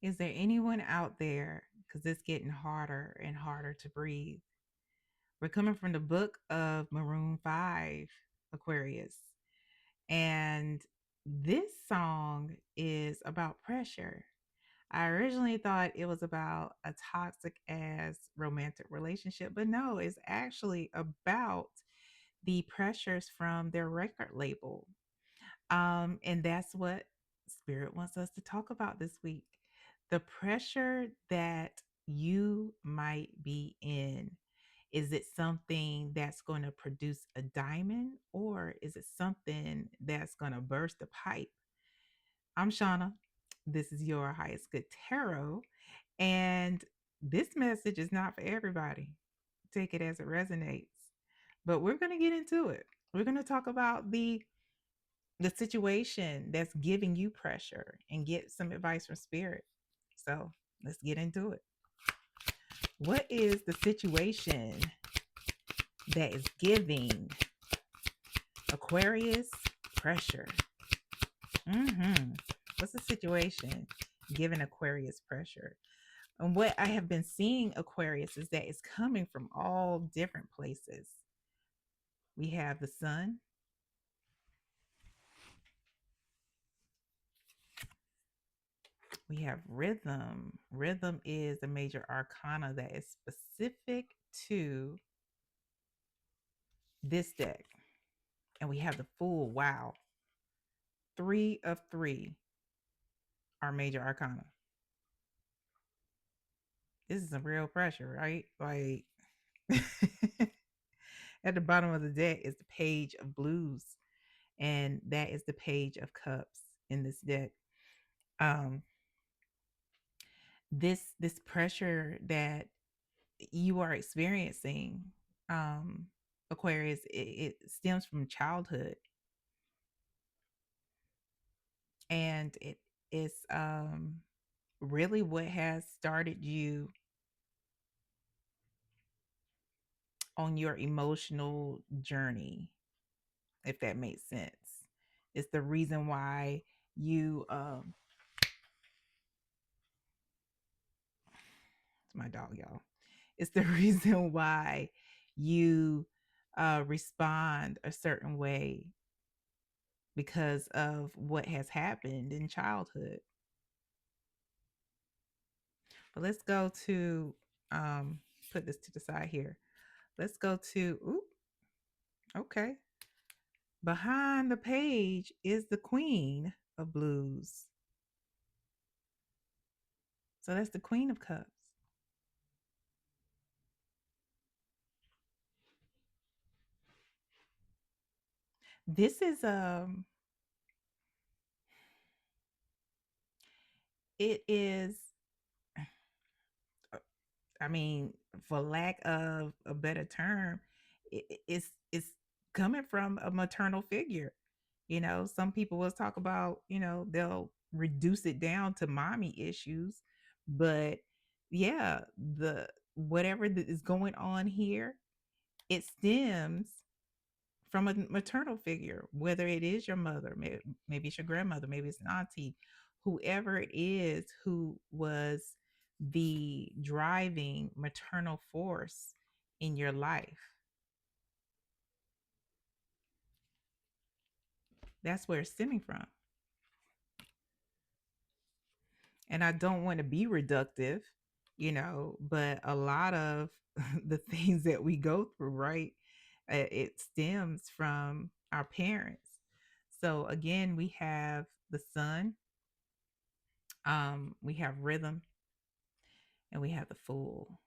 Is there anyone out there? Because it's getting harder and harder to breathe. We're coming from the book of Maroon 5, Aquarius. And this song is about pressure. I originally thought it was about a toxic as romantic relationship, but no, it's actually about the pressures from their record label. And that's what Spirit wants us to talk about this week. The pressure that you might be in. Is it something that's going to produce a diamond, or is it something that's going to burst a pipe? I'm Shauna. This is your highest good tarot. And this message is not for everybody. Take it as it resonates. But we're going to get into it. We're going to talk about the situation that's giving you pressure and get some advice from spirit. So, let's get into it. What is the situation that is giving Aquarius pressure? What's the situation giving Aquarius pressure? And what I have been seeing, Aquarius, is that it's coming from all different places. We have the sun, we have rhythm. Rhythm is a major arcana that is specific to this deck. And we have the fool. Wow. 3 of 3 are major arcana. This is some real pressure, right? Like at the bottom of the deck is the page of blues, and that is the page of cups in this deck. Um, this pressure that you are experiencing, um, Aquarius, it stems from childhood, and it is really what has started you on your emotional journey, if that makes sense. It's the reason why you it's my dog, y'all. It's the reason why you respond a certain way because of what has happened in childhood. But let's go to put this to the side here. Let's go to okay. Behind the page is the Queen of Blues. So that's the Queen of Cups. This is it is I mean, for lack of a better term, it's coming from a maternal figure. You know, some people will talk about, they'll reduce it down to mommy issues, but yeah, the whatever that is going on here, it stems from a maternal figure, whether it is your mother, maybe it's your grandmother, maybe it's an auntie, whoever it is who was the driving maternal force in your life. That's where it's stemming from. And I don't want to be reductive, but a lot of the things that we go through, right? It stems from our parents. So again, we have the sun, we have rhythm, and we have the fool.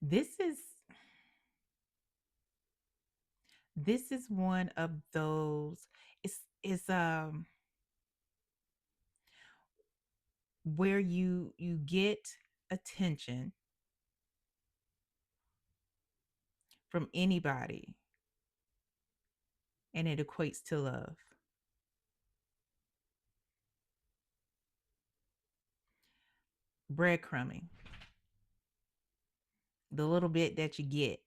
This is this is one of those. It's where you get attention from anybody, and it equates to love. Breadcrumbing. The little bit that you get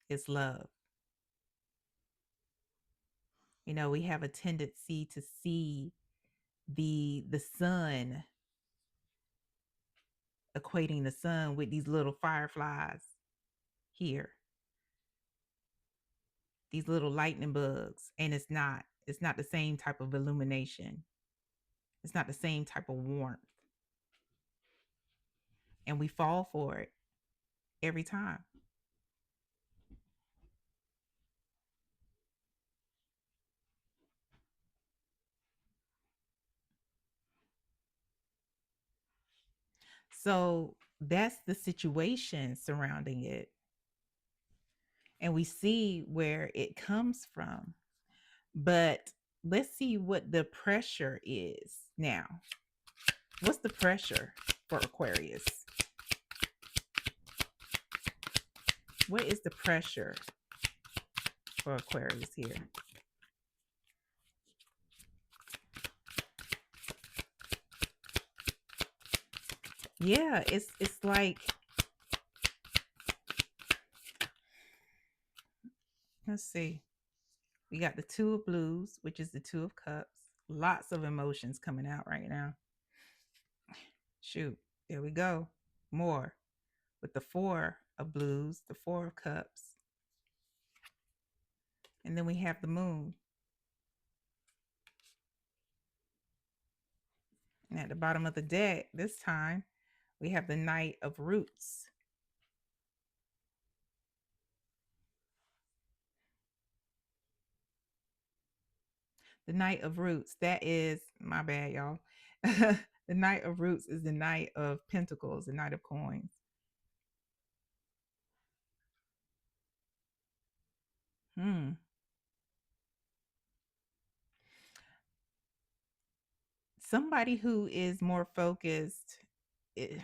is love. We have a tendency to see the sun, equating the sun with these little fireflies here, these little lightning bugs, and it's not the same type of illumination. It's not the same type of warmth, and we fall for it every time. So that's the situation surrounding it, and we see where it comes from. But let's see what the pressure is now. What's the pressure for Aquarius? What is the pressure for Aquarius here? Yeah, it's like, let's see. We got the two of blues, which is the two of cups. Lots of emotions coming out right now. Shoot, there we go. More with the four of blues, the four of cups. And then we have the moon. And at the bottom of the deck, this time, we have the knight of roots. The knight of roots, that is, my bad, y'all. The knight of roots is the knight of pentacles, the knight of coins. Somebody who is more focused, eh,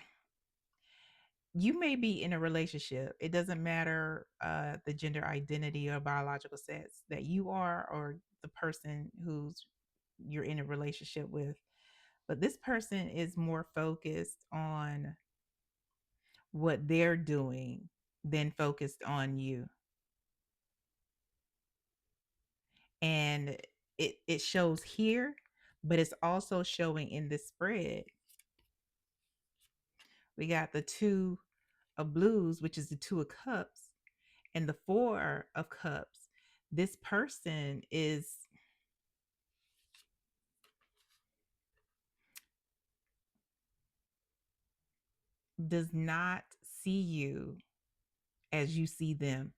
you may be in a relationship. It doesn't matter the gender identity or biological sex that you are, or the person who's you're in a relationship with. But this person is more focused on what they're doing than focused on you. And it shows here, but it's also showing in this spread. We got the two of blues, which is the two of cups, and the four of cups. This person does not see you as you see them.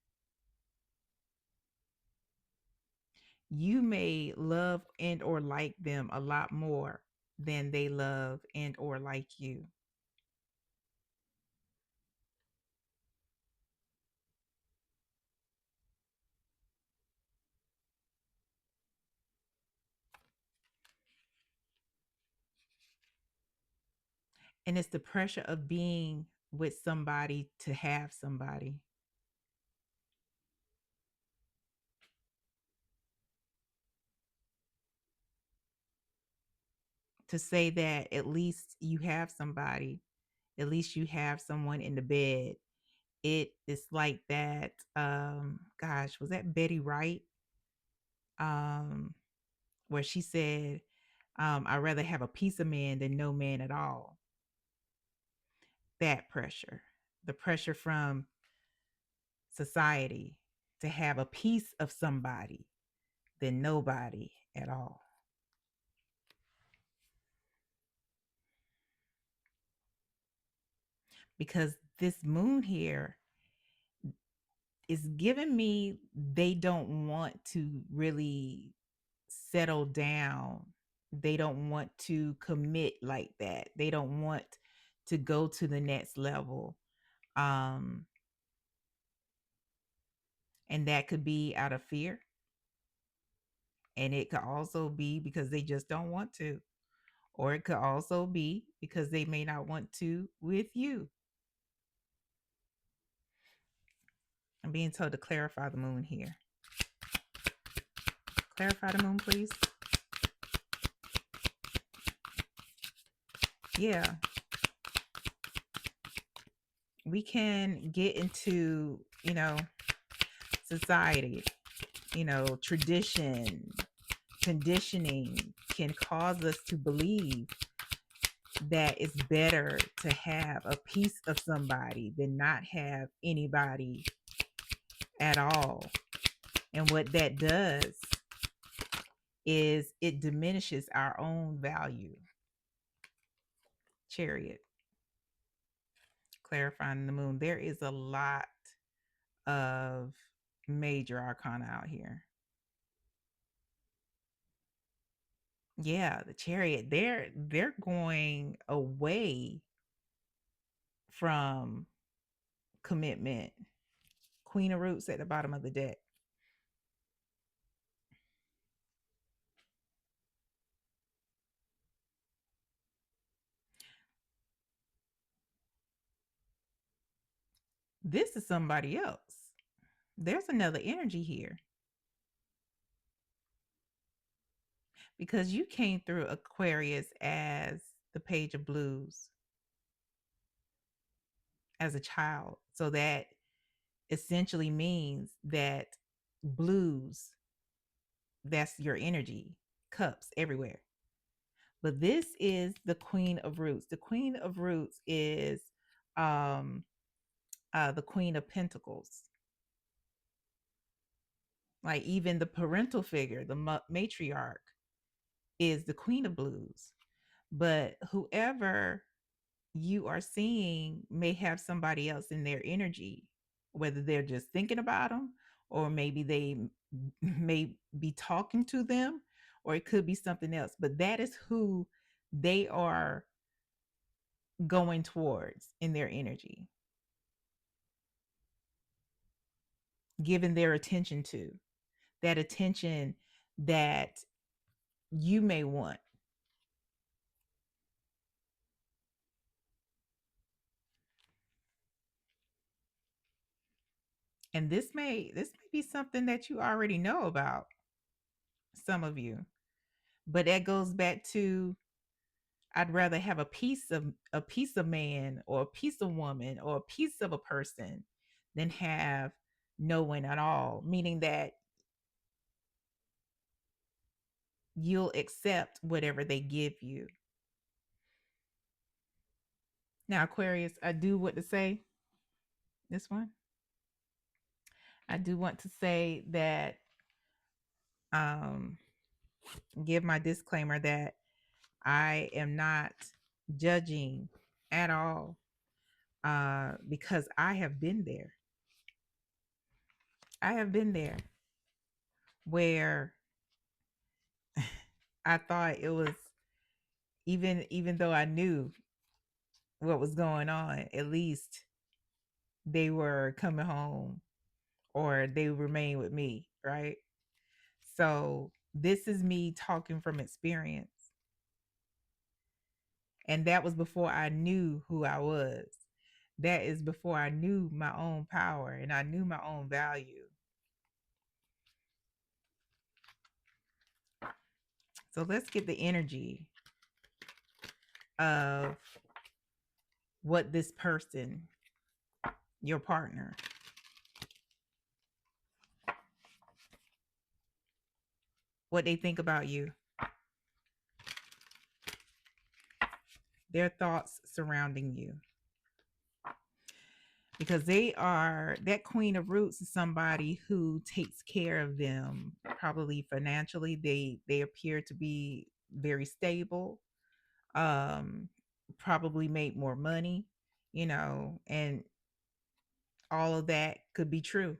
You may love and or like them a lot more than they love and or like you. And it's the pressure of being with somebody to have somebody. To say that at least you have somebody, at least you have someone in the bed. It is like that. Gosh, was that Betty Wright? Um, where she said, I'd rather have a piece of man than no man at all. That pressure, the pressure from society to have a piece of somebody than nobody at all. Because this moon here is giving me they don't want to really settle down. They don't want to commit like that. They don't want to go to the next level. Um, and that could be out of fear. And it could also be because they just don't want to. Or it could also be because they may not want to with you. I'm being told to clarify the moon here. Clarify the moon, please. Yeah. We can get into, society, tradition, conditioning can cause us to believe that it's better to have a piece of somebody than not have anybody at all. And what that does is it diminishes our own value. Chariot, clarifying the moon. There is a lot of major arcana out here. Yeah, the chariot, they're going away from commitment. Queen of Roots at the bottom of the deck. This is somebody else. There's another energy here. Because you came through Aquarius as the Page of Blues as a child. So that essentially means that blues, that's your energy, cups everywhere. But this is the Queen of Roots. The Queen of Roots is the Queen of Pentacles. Like even the parental figure, the matriarch, is the Queen of Blues. But whoever you are seeing may have somebody else in their energy, whether they're just thinking about them, or maybe they may be talking to them, or it could be something else. But that is who they are going towards in their energy, giving their attention to, that attention that you may want. And this may be something that you already know about, some of you. But that goes back to, I'd rather have a piece of man, or a piece of woman, or a piece of a person than have no one at all, meaning that you'll accept whatever they give you. Now, Aquarius, I do want to say this one. I do want to say that give my disclaimer that I am not judging at all, because I have been there. I have been there where I thought it was, even though I knew what was going on, at least they were coming home or they remain with me, right? So this is me talking from experience. And that was before I knew who I was. That is before I knew my own power and I knew my own value. So let's get the energy of what this person, your partner, what they think about you, their thoughts surrounding you. Because they are, that Queen of Roots is somebody who takes care of them, probably financially. They appear to be very stable, probably make more money, and all of that could be true.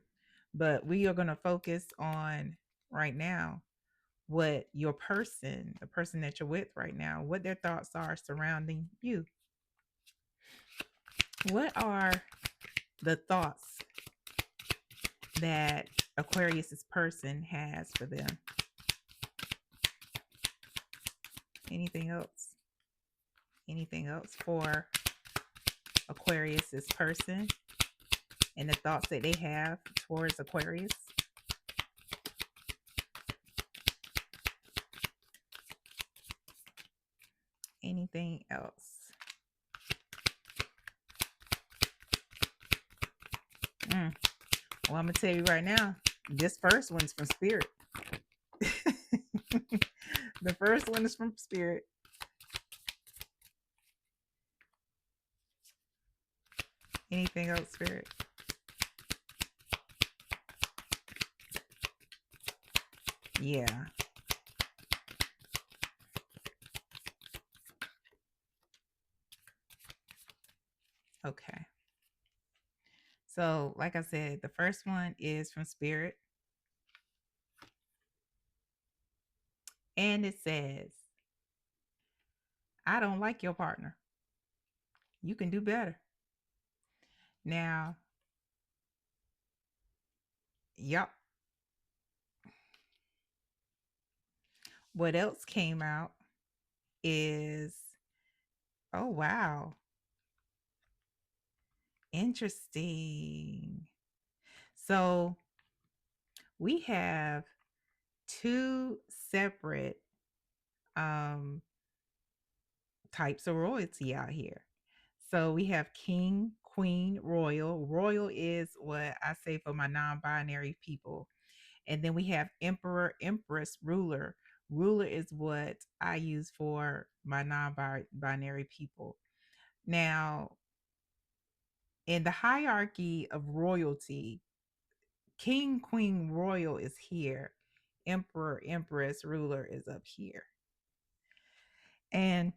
But we are going to focus on right now what your person, the person that you're with right now, what their thoughts are surrounding you. What are the thoughts that Aquarius's person has for them? Anything else? Anything else for Aquarius's person and the thoughts that they have towards Aquarius? Anything else? Well, I'm gonna tell you right now, this first one's from Spirit. The first one is from spirit. Anything else, spirit? Yeah. Okay. So, like I said, the first one is from spirit, and it says, I don't like your partner. You can do better. Now, yep. What else came out is, oh, wow. Interesting. So, we have two separate um types of royalty out here. So we have king, queen, royal. Royal is what I say for my non-binary people. And then we have emperor, empress, ruler. Ruler is what I use for my non-binary people. Now, in the hierarchy of royalty, king, queen, royal is here. Emperor, empress, ruler is up here. And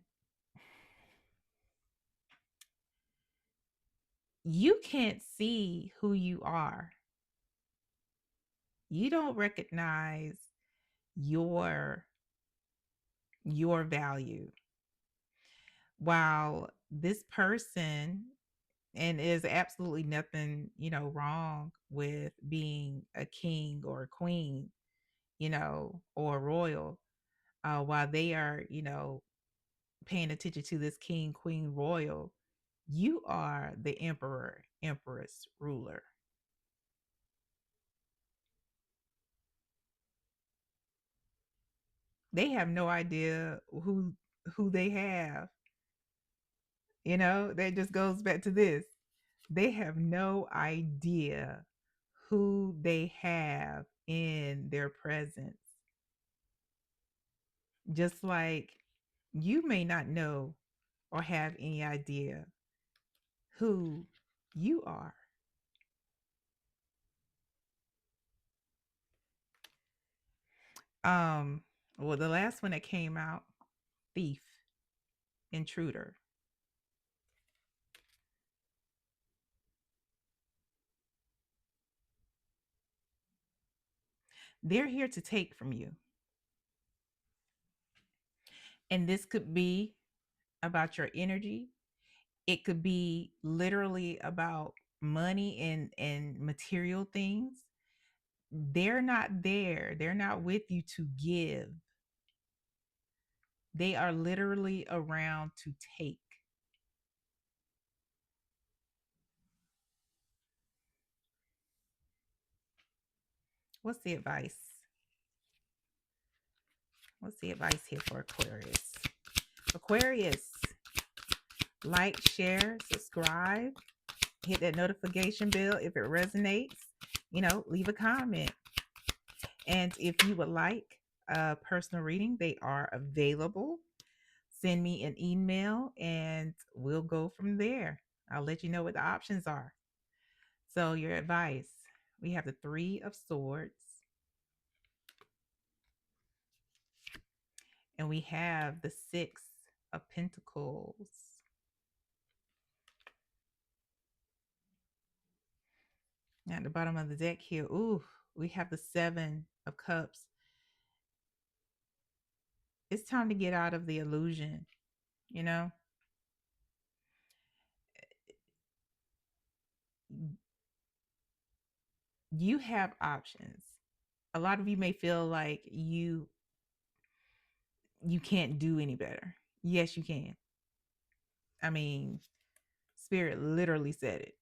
you can't see who you are. You don't recognize your your value. While this person, and there's absolutely nothing, wrong with being a king or a queen, or royal, while they are, paying attention to this king, queen, royal, you are the emperor, empress, ruler. They have no idea who they have. That just goes back to this. They have no idea who they have in their presence. Just like you may not know or have any idea who you are. Um, well, the last one that came out, thief, intruder. They're here to take from you. And this could be about your energy. It could be literally about money and material things. They're not there. They're not with you to give. They are literally around to take. What's the advice? What's the advice here for Aquarius? Aquarius, like, share, subscribe, hit that notification bell if it resonates. Leave a comment. And if you would like a personal reading, they are available. Send me an email and we'll go from there. I'll let you know what the options are. So, your advice, we have the Three of Swords and we have the Six of Pentacles. At the bottom of the deck here, ooh, we have the Seven of Cups. It's time to get out of the illusion, you know? You have options. A lot of you may feel like you can't do any better. Yes, you can. I mean, Spirit literally said it.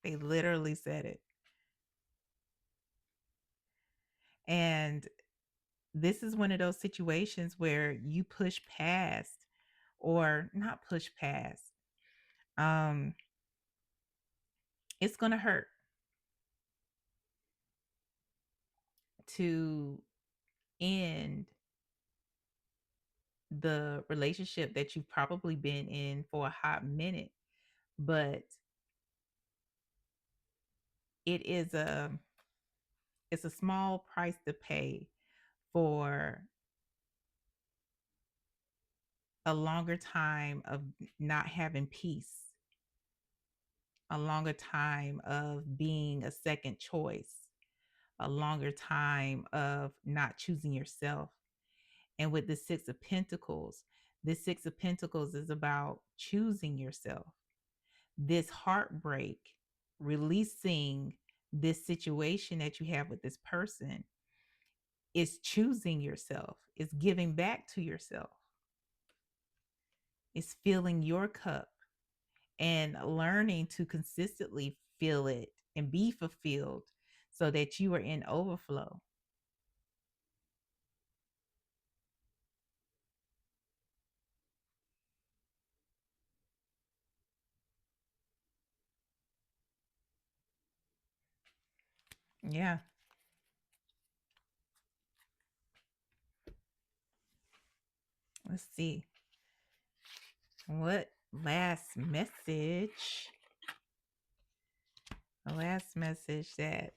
They literally said it. And this is one of those situations where you push past or not push past. Um it's going to hurt. to end the relationship that you've probably been in for a hot minute, but it is a it's a small price to pay for a longer time of not having peace, a longer time of being a second choice, a longer time of not choosing yourself. And with the Six of Pentacles, this Six of Pentacles is about choosing yourself. This heartbreak, releasing this situation that you have with this person, is choosing yourself, is giving back to yourself, is filling your cup and learning to consistently feel it and be fulfilled so that you are in overflow. Yeah. Let's see. What last message? The last message that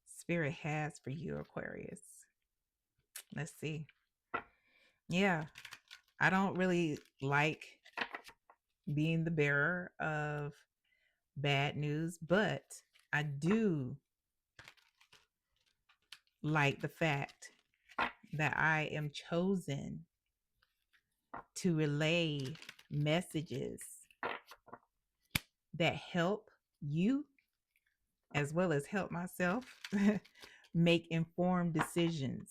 Spirit has for you, Aquarius. Let's see. Yeah. I don't really like being the bearer of bad news, but I do like the fact that I am chosen to relay messages that help you as well as help myself make informed decisions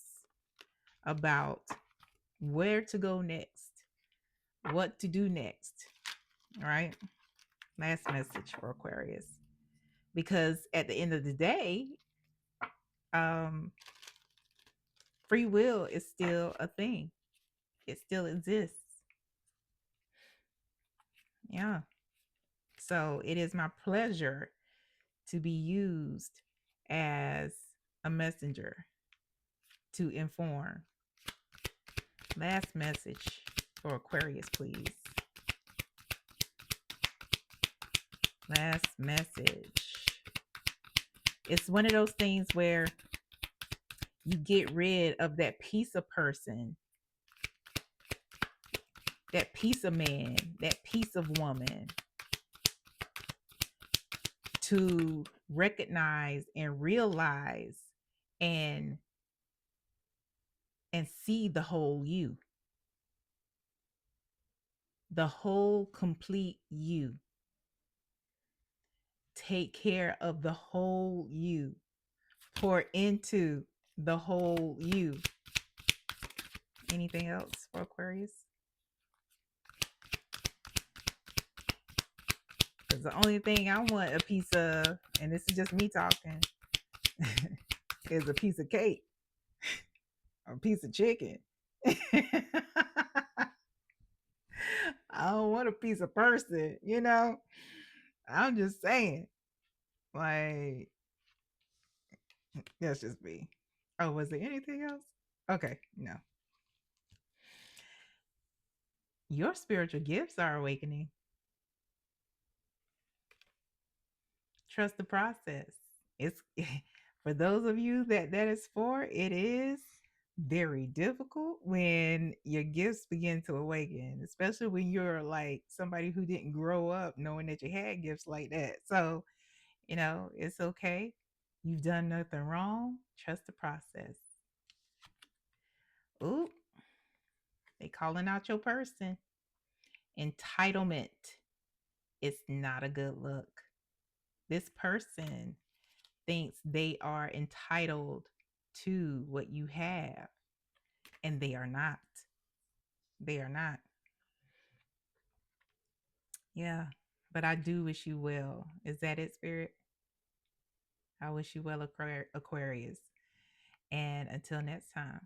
about where to go next, what to do next. All right. Last message for Aquarius. Because at the end of the day, um, free will is still a thing, it still exists. Yeah. So it is my pleasure to be used as a messenger to inform. Last message for Aquarius, please. Last message. It's one of those things where you get rid of that piece of person, that piece of man, that piece of woman, to recognize and realize and see the whole you, the whole complete you. Take care of the whole you. Pour into the whole you. Anything else for Aquarius? Because the only thing I want a piece of, and this is just me talking, is a piece of cake, a piece of chicken. I don't want a piece of person, you know? I'm just saying. Like, that's just me. Oh, was there anything else? Okay, no. Your spiritual gifts are awakening. Trust the process. It's for those of you that is for, it is very difficult when your gifts begin to awaken, especially when you're like somebody who didn't grow up knowing that you had gifts like that. So, it's okay. You've done nothing wrong. Trust the process. Ooh, they calling out your person. Entitlement. It's not a good look. This person thinks they are entitled to what you have, and they are not. They are not. Yeah. But I do wish you well. Is that it, Spirit? I wish you well, Aquarius. And until next time.